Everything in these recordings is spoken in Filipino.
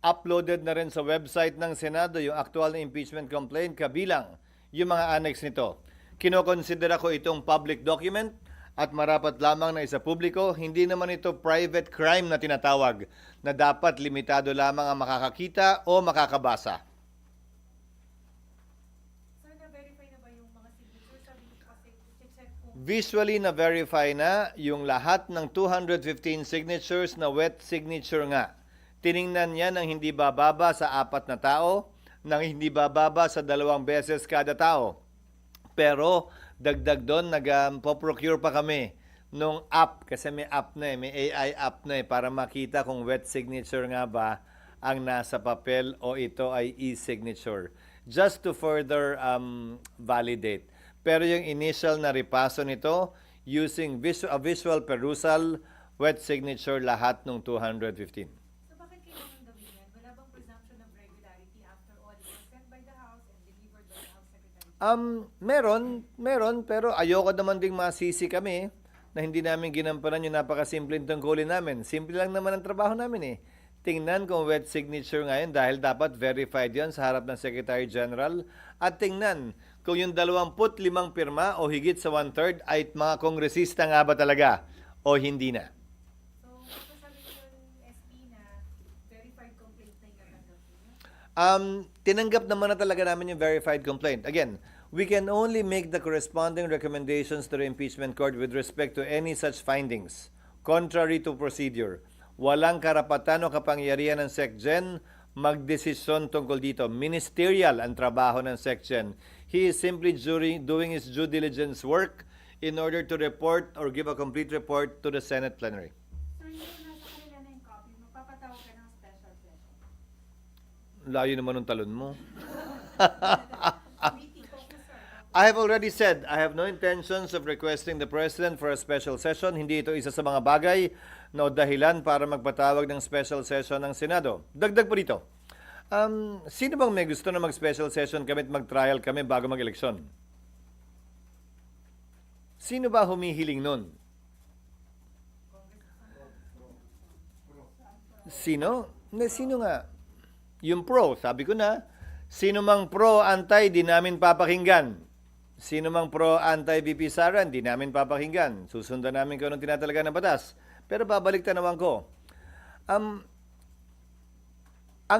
Uploaded na rin sa website ng Senado yung actual na impeachment complaint kabilang yung mga annex nito. Kinokonsidera ko itong public document at marapat lamang na isa publiko. Hindi naman ito private crime na tinatawag na dapat limitado lamang ang makakakita o makakabasa. Sir, na-verify na ba yung mga signatures? Sabi ko kasi, check kung Visually na-verify na yung lahat ng 215 signatures na wet signature nga. Tiningnan niya ng hindi bababa sa 4 na tao, ng hindi bababa sa 2 beses kada tao. Pero dagdag doon, nag-procure pa kami nung app, kasi may app na may AI app na para makita kung wet signature nga ba ang nasa papel o ito ay e-signature. Just to further validate. Pero yung initial na ripaso nito, using visual perusal, wet signature lahat ng 215. so bakit kailangan gawin yan? Wala bang presumption of regularity after all it was sent by the House and delivered by the House Secretary? Meron, pero ayoko naman ding masisi kami na hindi namin ginampanan yung napakasimpleng tungkulin namin. Simple lang naman ang trabaho namin eh. Tingnan kung wet signature ngayon dahil dapat verified yon sa harap ng Secretary General at tingnan kung yung 25 pirma o higit sa 1/3 ay mga kongresista nga ba talaga o hindi na. So, sabi ko yung SP na verified complaint na yung natanggap niyo? Tinanggap naman na talaga namin yung verified complaint. Again, we can only make the corresponding recommendations to the impeachment court with respect to any such findings, contrary to procedure. Walang karapatan o kapangyarihan ng SecGen magdesisyon tungkol dito. Ministerial ang trabaho ng SecGen. He is simply doing his due diligence work in order to report or give a complete report to the Senate plenary. Sir, yung nasa kanila na yung copy, magpapatawag ka ng special session. Layo naman ng talon mo. Meeting ko po, sir. I have already said, I have no intentions of requesting the President for a special session. Hindi ito isa sa mga bagay na dahilan para magpatawag ng special session ng Senado. Dagdag po dito, sino bang may gusto na mag-special session kami at mag-trial kami bago mag-eleksyon? Sino ba humihiling nun? Sino? Sino nga? Yung pro, sabi ko na, sino mang pro, anti, di namin papakinggan. Sino mang pro, anti, VP Sara, di namin papakinggan. Susundan namin kung anong tinatalaga ng batas. Pero babalik tanawan ko. Ang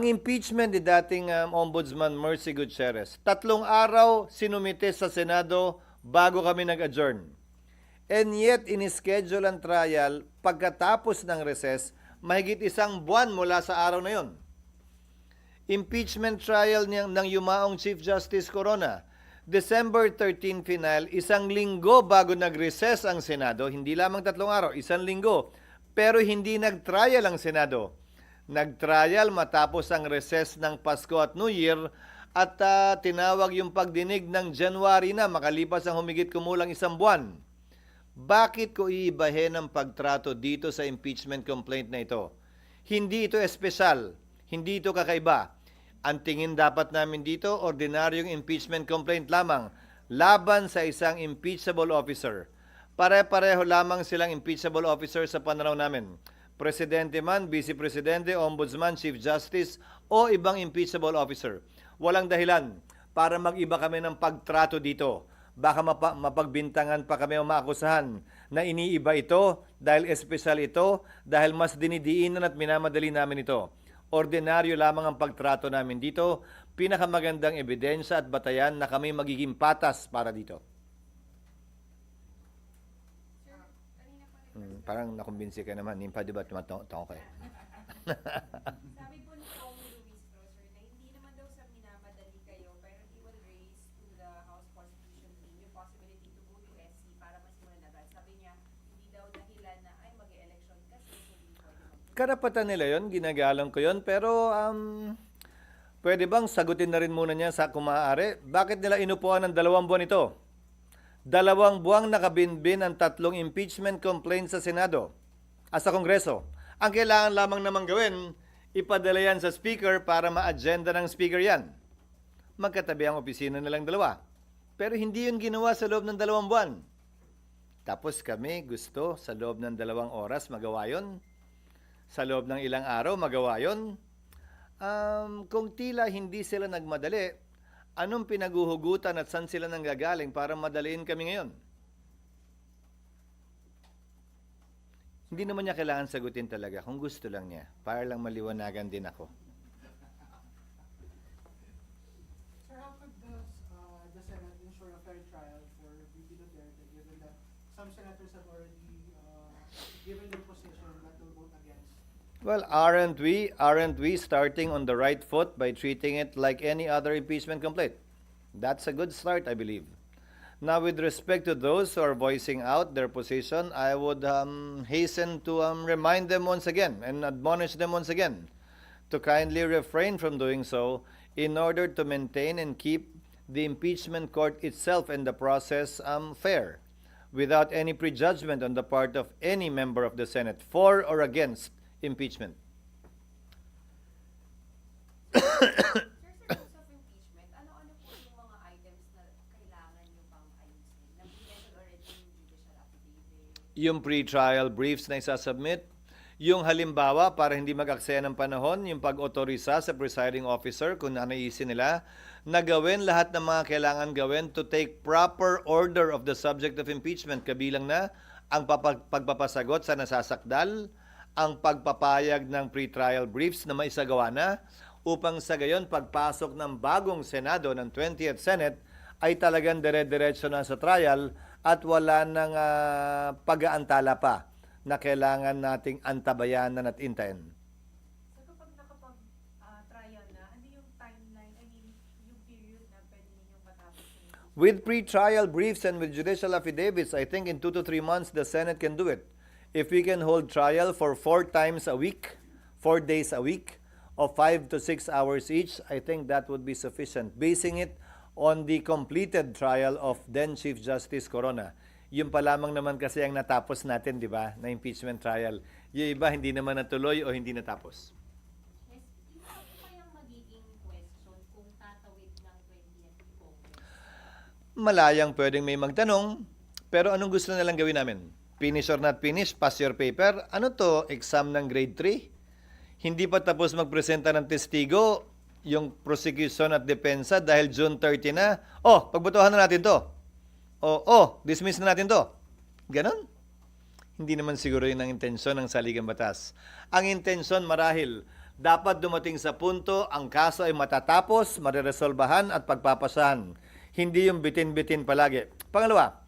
impeachment ni dating Ombudsman Mercy Gutierrez, 3 araw sinumite sa Senado bago kami nag-adjourn. And yet, in-schedule ang trial pagkatapos ng recess, mahigit 1 buwan mula sa araw na yon. Impeachment trial ng yumaong Chief Justice Corona, December 13 final, 1 linggo bago nag-recess ang Senado, hindi lamang 3 araw, 1 linggo. Pero hindi nag-trial ang Senado. Nag-trial matapos ang recess ng Pasko at New Year at tinawag yung pagdinig ng January na, makalipas ang humigit kumulang 1 buwan. Bakit ko iibahin ang pagtrato dito sa impeachment complaint na ito? Hindi ito espesyal, hindi ito kakaiba. Ang tingin dapat namin dito, ordinaryong impeachment complaint lamang laban sa isang impeachable officer. Pare-pareho lamang silang impeachable officer sa pananaw namin. Presidente man, Vice Presidente, Ombudsman, Chief Justice o ibang impeachable officer. Walang dahilan para mag-iba kami ng pagtrato dito. Baka mapagbintangan pa kami o maakusahan na iniiba ito dahil espesyal ito, dahil mas dinidiinan at minamadali namin ito. Ordinaryo lamang ang pagtrato namin dito. Pinakamagandang ebidensya at batayan na kami magiging patas para dito. Parang nakumbinsi ka naman. Nimpa, di ba tumatong kayo? Sabi po ni Kong Luis Prosser na hindi naman daw sa minamadali kayo, pero he will raise to the House Constitution Team yung possibility to go to SC para masimulan agad. Sabi niya, hindi daw dahilan na ay mag-election kasi hindi pwede mag- Karapatan nila yon, ginagalang ko yon, pero pwede bang sagutin na rin muna niya sa kung maaari? Bakit nila inupuan ng 2 buwan ito? 2 buwang nakabinbin ang 3 impeachment complaints sa Senado sa Kongreso. Ang kailangan lamang namang gawin, ipadala yan sa Speaker para ma-agenda ng Speaker yan. Magkatabi ang opisina nilang 2. Pero hindi yun ginawa sa loob ng 2 buwan. Tapos kami gusto sa loob ng 2 oras magawa yun. Sa loob ng ilang araw magawa yun. Kung tila hindi sila nagmadali, anong pinaguhugutan at saan sila nanggagaling para madaliin kami ngayon? Hindi naman niya kailangan sagutin talaga kung gusto lang niya, para lang maliwanagan din ako. Sir, how could the Senate ensure a fair trial for VP Duterte given that some senators have already given their position that they'll vote against? Well, aren't we starting on the right foot by treating it like any other impeachment complaint? That's a good start, I believe. Now, with respect to those who are voicing out their position, I would hasten to remind them once again and admonish them once again to kindly refrain from doing so in order to maintain and keep the impeachment court itself and the process fair, without any prejudgment on the part of any member of the Senate for or against impeachment. Sir, sa rules of impeachment, ano-ano po yung mga items na kailangan nyo pang ayusin? Nag-mention already yung judicial affidavit. Yung pre-trial briefs na isasubmit, yung halimbawa para hindi mag-aksaya ng panahon, yung pag-otorisa sa presiding officer kung nanaisin nila, na gawin lahat ng mga kailangan gawin to take proper order of the subject of impeachment, kabilang na ang pagpapasagot sa nasasakdal, ang pagpapayag ng pre-trial briefs na maisagawa na, upang sa gayon pagpasok ng bagong Senado ng 20th Senate ay talagang dire-diretso na sa trial at wala nang pag-aantala pa na kailangan nating antabayanan at intayin. So kapag nakapag-trial na, ano yung timeline, I mean, yung period na pwede ninyong matapos yung With pre-trial briefs and with judicial affidavits, I think in 2 to 3 months, the Senate can do it. If we can hold trial for 4 times a week, 4 days a week, of 5 to 6 hours each, I think that would be sufficient. Basing it on the completed trial of then Chief Justice Corona. Yung pa lamang naman kasi ang natapos natin, di ba, na impeachment trial. Yung iba hindi naman natuloy o hindi natapos. Yes, ano kayang magiging question kung tatawid ng 20th Congress? Malayang pwedeng may magtanong, pero anong gusto nilang gawin namin? Finish or not finish? Pass your paper? Ano to? Exam ng grade 3? Hindi pa tapos magpresenta ng testigo yung prosecution at depensa dahil June 30 na. Oh, pagbotohan na natin to. Dismiss na natin to. Ganon? Hindi naman siguro yun ang intensyon ng saligang batas. Ang intensyon marahil, dapat dumating sa punto ang kaso ay matatapos, mareresolbahan at pagpapasahan. Hindi yung bitin-bitin palagi. Pangalawa,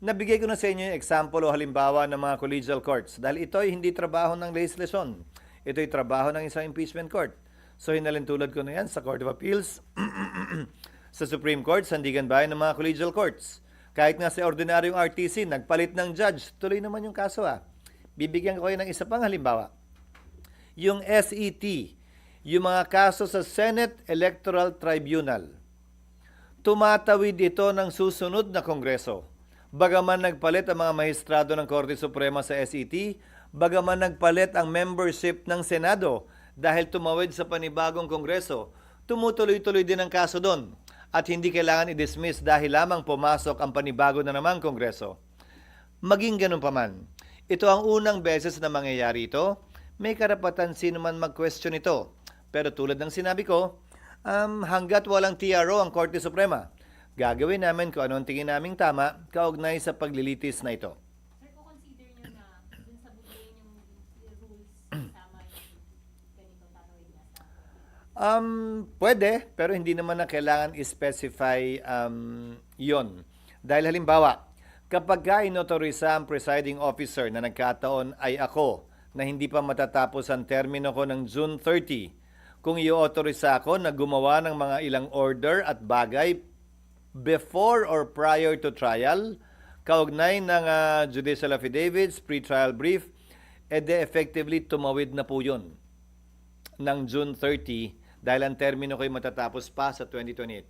nabigay ko na sa inyo yung example o halimbawa ng mga collegial courts dahil ito ay hindi trabaho ng legislasyon. Ito ay trabaho ng isang impeachment court. So hinalintulad ko na yan sa Court of Appeals, sa Supreme Court, sandigan bayan ng mga collegial courts. Kahit nga sa ordinaryong RTC, nagpalit ng judge, tuloy naman yung kaso . Bibigyan ko kayo ng isa pang halimbawa. Yung SET, yung mga kaso sa Senate Electoral Tribunal, tumatawid ito ng susunod na Kongreso. Bagaman nagpalit ang mga maestrado ng Korte Suprema sa SET, bagaman nagpalit ang membership ng Senado dahil tumawid sa panibagong Kongreso, tumutuloy-tuloy din ang kaso doon at hindi kailangan i-dismiss dahil lamang pumasok ang panibago na namang Kongreso. Maging ganun pa man, ito ang unang beses na mangyayari ito. May karapatan sino man mag-question ito. Pero tulad ng sinabi ko, hanggat walang TRO ang Korte Suprema, gagawin namin kung ano ang tingin naming tama kaugnay sa paglilitis na ito. Sir, kung consider nyo na dun sa bubuin yung rules kasama yung ganito tatawid na sa Pwede, pero hindi naman na kailangan i-specify yon. Dahil halimbawa, kapag inotorisa ang presiding officer na nagkataon ay ako na hindi pa matatapos ang termino ko ng June 30, kung i-authorize ako na gumawa ng mga ilang order at bagay before or prior to trial, kaugnay ng judicial affidavits, pre-trial brief, edi effectively tumawid na po yun ng June 30 dahil ang termino ko'y matatapos pa sa 2028.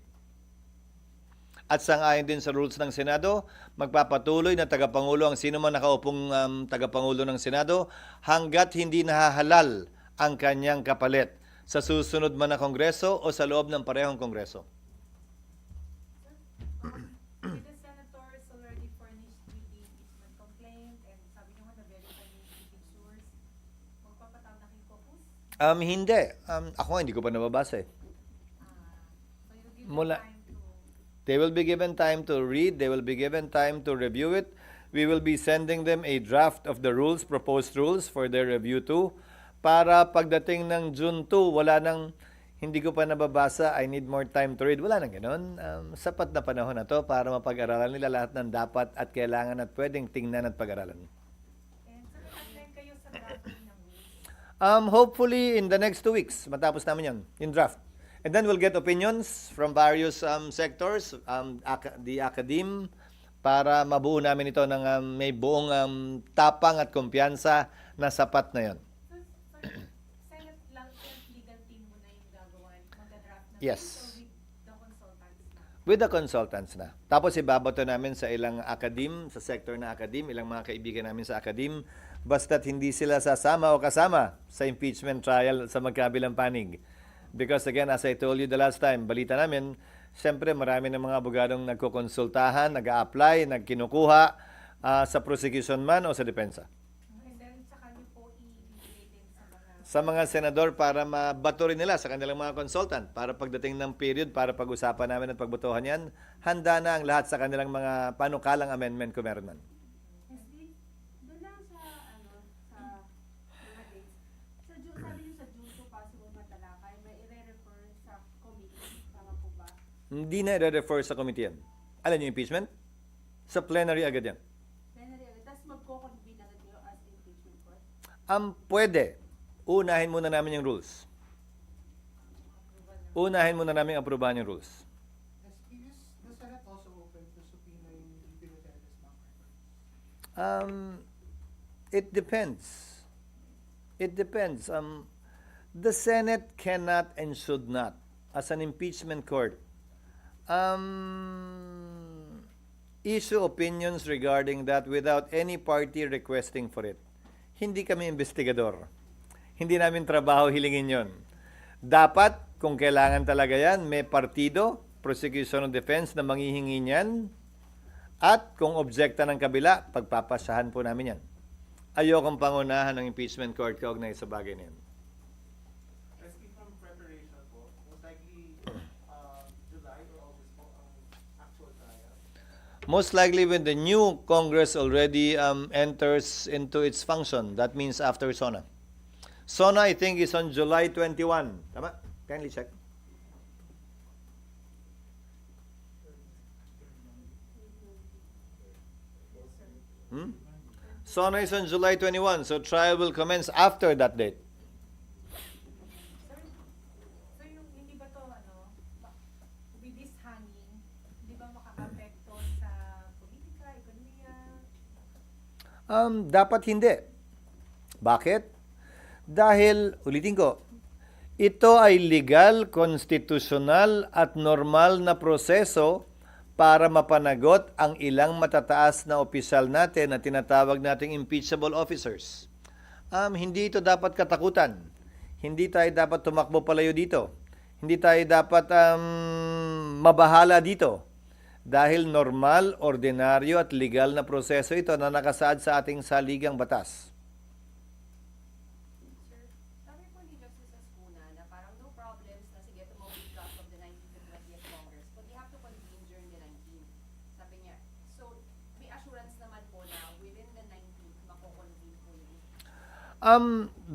At sangayon din sa rules ng Senado, magpapatuloy na tagapangulo ang sino man nakaupong tagapangulo ng Senado hanggat hindi nahahalal ang kanyang kapalit sa susunod man na Kongreso o sa loob ng parehong Kongreso. With the senators already furnished with the impeachment complaint and sabi nyo nga na-verify yung leading source, magpapatawag na kayong caucus? Hindi. Ako hindi ko pa nababasa eh. So you give Mula- them time to They will be given time to read. They will be given time to review it. We will be sending them a draft of the rules, proposed rules for their review too. Para pagdating ng June 2, wala nang hindi ko pa nababasa, I need more time to read. Wala nang ganun. Sapat na panahon na to para mapag-aralan nila lahat ng dapat at kailangan at pwedeng tingnan at pag-aralan. and so nag-attend kayo sa drafting ng rules. Hopefully in the next 2 weeks, matapos namin yan, in draft. And then we'll get opinions from various sectors, the academe, para mabuo namin ito ng may buong tapang at kumpiyansa na sapat na yon. So Senate legal team mo na yung gagawa, magda-draft ng Yes. rules or with the consultants na? With the consultants na. Tapos ibabato namin sa ilang academe, sa sector na academe, ilang mga kaibigan namin sa academe, basta't hindi sila sasama o kasama sa impeachment trial sa magkabilang panig. Because again, as I told you the last time, balita namin, siyempre marami ng mga abogadong nagkukonsultahan, nag-a-apply, nagkinukuha sa prosecution man o sa depensa. And then saka niyo po i-relate din Sa sa mga mga senador para mabato rin nila sa kanilang mga consultant para pagdating ng period para pag-usapan namin at pagbotohan yan, handa na ang lahat sa kanilang mga panukalang amendment kung meron man. SD, doon lang sa, sa mga dates. Sa June, sabi niyo sa June 2 possible matalakay, may i-refer sa committee, tama po ba? Hindi na i-refer sa committee yan. Alam niyo impeachment? Sa plenary agad yan. Plenary agad, tapos magko-convene agad kayo as impeachment court? Pwede. Unahin muna namin yung rules. Unahin muna namin aprubahan yung rules. SB, is the Senate also open to subpoenaing VP Duterte's bank records? It depends. It depends. The Senate cannot and should not, as an impeachment court, issue opinions regarding that without any party requesting for it. Hindi kami investigador. Hindi namin trabaho hilingin yon. Dapat, kung kailangan talaga yan, may partido, prosecution of defense na manghihingi niyan, at kung objekta ng kabila, pagpapasahan po namin yan. Ayokong pangunahan ng impeachment court kaugnay sa bagay na yan. SB from preparation po, most likely July or August po ang actual trial. Most likely when the new Congress already enters into its function. That means after SONA. SONA, I think, is on July 21. Tama? Kindly check. SONA is on July 21, so trial will commence after that date. So yung hindi ba to with this hanging, hindi ba makaka-apekto sa politika, ekonomiya? Dapat hindi. Bakit? Dahil, ulitin ko, ito ay legal, konstitusyonal at normal na proseso para mapanagot ang ilang matataas na opisyal natin na tinatawag nating impeachable officers. Hindi ito dapat katakutan. Hindi tayo dapat tumakbo palayo dito. Hindi tayo dapat mabahala dito. Dahil normal, ordinaryo at legal na proseso ito na nakasaad sa ating saligang batas. Sir, sabi po ni Justice Ascuna na parang no problems na sige tumawag draft of the 19th and 20th Congress, but we have to convene during the 19th. Sabi niya, so may assurance naman po na within the 19th mako-convene po yun.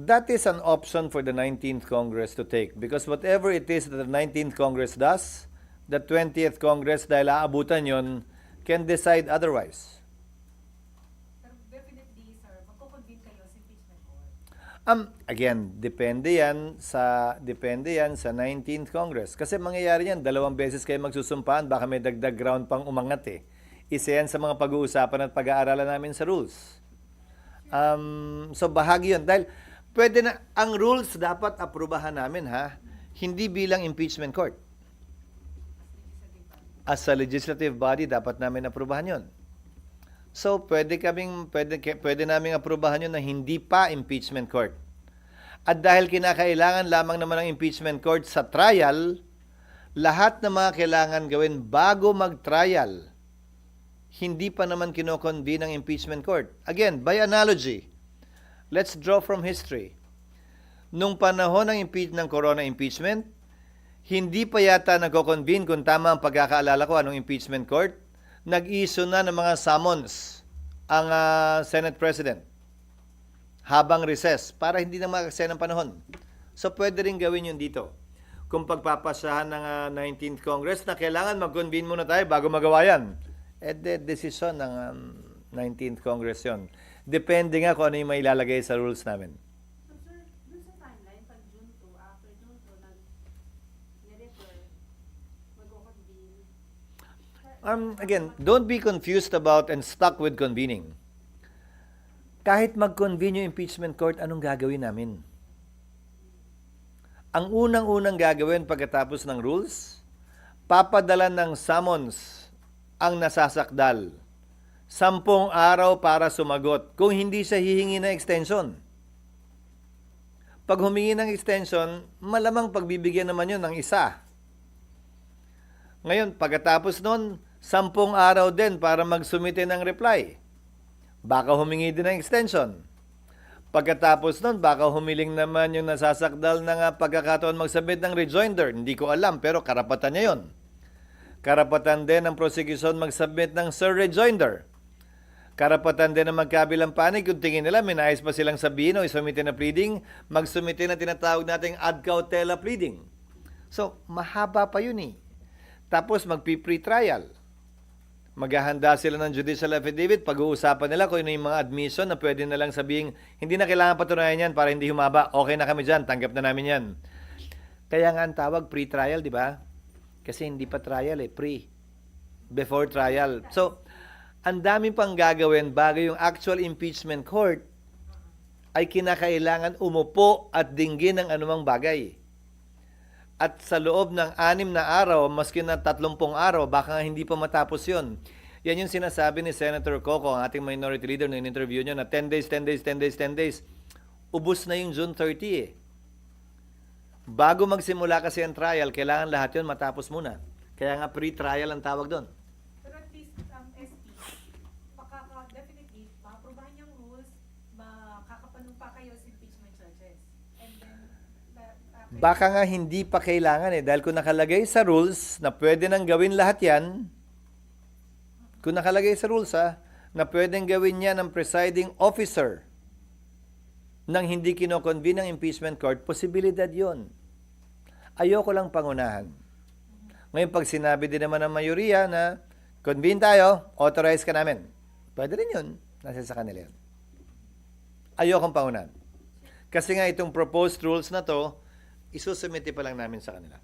That is an option for the 19th Congress to take because whatever it is that the 19th Congress does, the 20th Congress, dahil aabutan yon, can decide otherwise. Pero definitely, sir, magko-convene kayo sa impeachment court. Again, depende yan sa 19th Congress. Kasi mangyayari yan, 2 beses kayo magsusumpaan, baka may dagdag ground pang umangat eh. Isa yan sa mga pag-uusapan at pag-aaralan namin sa rules. So bahagi yun. Dahil pwede na, ang rules dapat aprubahan namin ha, hindi bilang impeachment court. As a legislative body, dapat namin aprubahan yun. So, pwede naming aprubahan yun na hindi pa impeachment court. At dahil kinakailangan lamang naman ng impeachment court sa trial, lahat ng mga kailangan gawin bago mag-trial, hindi pa naman kinoconvene ng impeachment court. Again, by analogy, let's draw from history. nung panahon ng corona impeachment, hindi pa yata nagko-convene kung tama ang pagkakaalala ko anong impeachment court. Nag-issue na ng mga summons ang Senate President habang recess para hindi na makaksaya ng panahon. So pwede rin gawin yun dito. Kung pagpapasahan ng 19th Congress na kailangan mag-convene muna tayo bago magawa yan. Desisyon ng 19th Congress yun. Depende nga kung ano yung may ilalagay sa rules namin. So sir, dun sa timeline, pag June 2, after June 2, nag-refer, mag-convene. Again, don't be confused about and stuck with convening. Kahit mag-convene yung impeachment court, anong gagawin namin? Ang unang-unang gagawin pagkatapos ng rules, papadala ng summons ang nasasakdal. 10 araw para sumagot kung hindi siya hihingi ng extension. Pag humingi ng extension, malamang pagbibigyan naman yun ng isa. Ngayon, pagkatapos nun, 10 araw din para magsumite ng reply. Baka humingi din ng extension. Pagkatapos nun, baka humiling naman yung nasasakdal ng pagkakataon magsubmit ng rejoinder. Hindi ko alam, pero karapatan niya yun. Karapatan din ng prosecution magsubmit ng rejoinder. Karapatan din ng magkabilang panig kung tingin nila may nais pa silang sabihin o isumite na pleading, magsumite na tinatawag nating ad cautela pleading. So, mahaba pa yun eh. Tapos magpi-pre-trial. Maghahanda sila ng judicial affidavit, pag-uusapan nila kung ano yung mga admission na pwede na lang sabihin, hindi na kailangan patunayan yan para hindi humaba. Okay na kami dyan, tanggap na namin yan. Kaya nga ang tawag pre-trial, di ba? Kasi hindi pa trial eh, pre. Before trial. So, ang dami pang gagawin bago yung actual impeachment court ay kinakailangan umupo at dinggin ng anumang bagay. At sa loob ng 6 na araw, maski na 30 araw, baka nga hindi pa matapos yun. Yan yung sinasabi ni Senator Coco, ang ating minority leader na in-interview niya na 10 days, 10 days, 10 days, 10 days. Ubus na yung June 30 eh. Bago magsimula kasi ang trial, kailangan lahat yun matapos muna. Kaya nga pre-trial ang tawag doon. Pero at least, SP, definitely, maaprubahan yung rules, makakapanumpa kayo sa impeachment charges. And then, Baka nga hindi pa kailangan eh. Dahil kung nakalagay sa rules na pwede nang gawin lahat yan, kung nakalagay sa rules na pwedeng gawin yan ng presiding officer nang hindi kinoconvene ng impeachment court, posibilidad yon. Ayoko lang pangunahan. Ngayon, pag sinabi din naman ng mayoriya na convene tayo, authorize ka namin. Pwede rin yun. Nasa sa kanila yun. Ayokong pangunahan. Kasi nga itong proposed rules na to, isusumite pa lang namin sa kanila.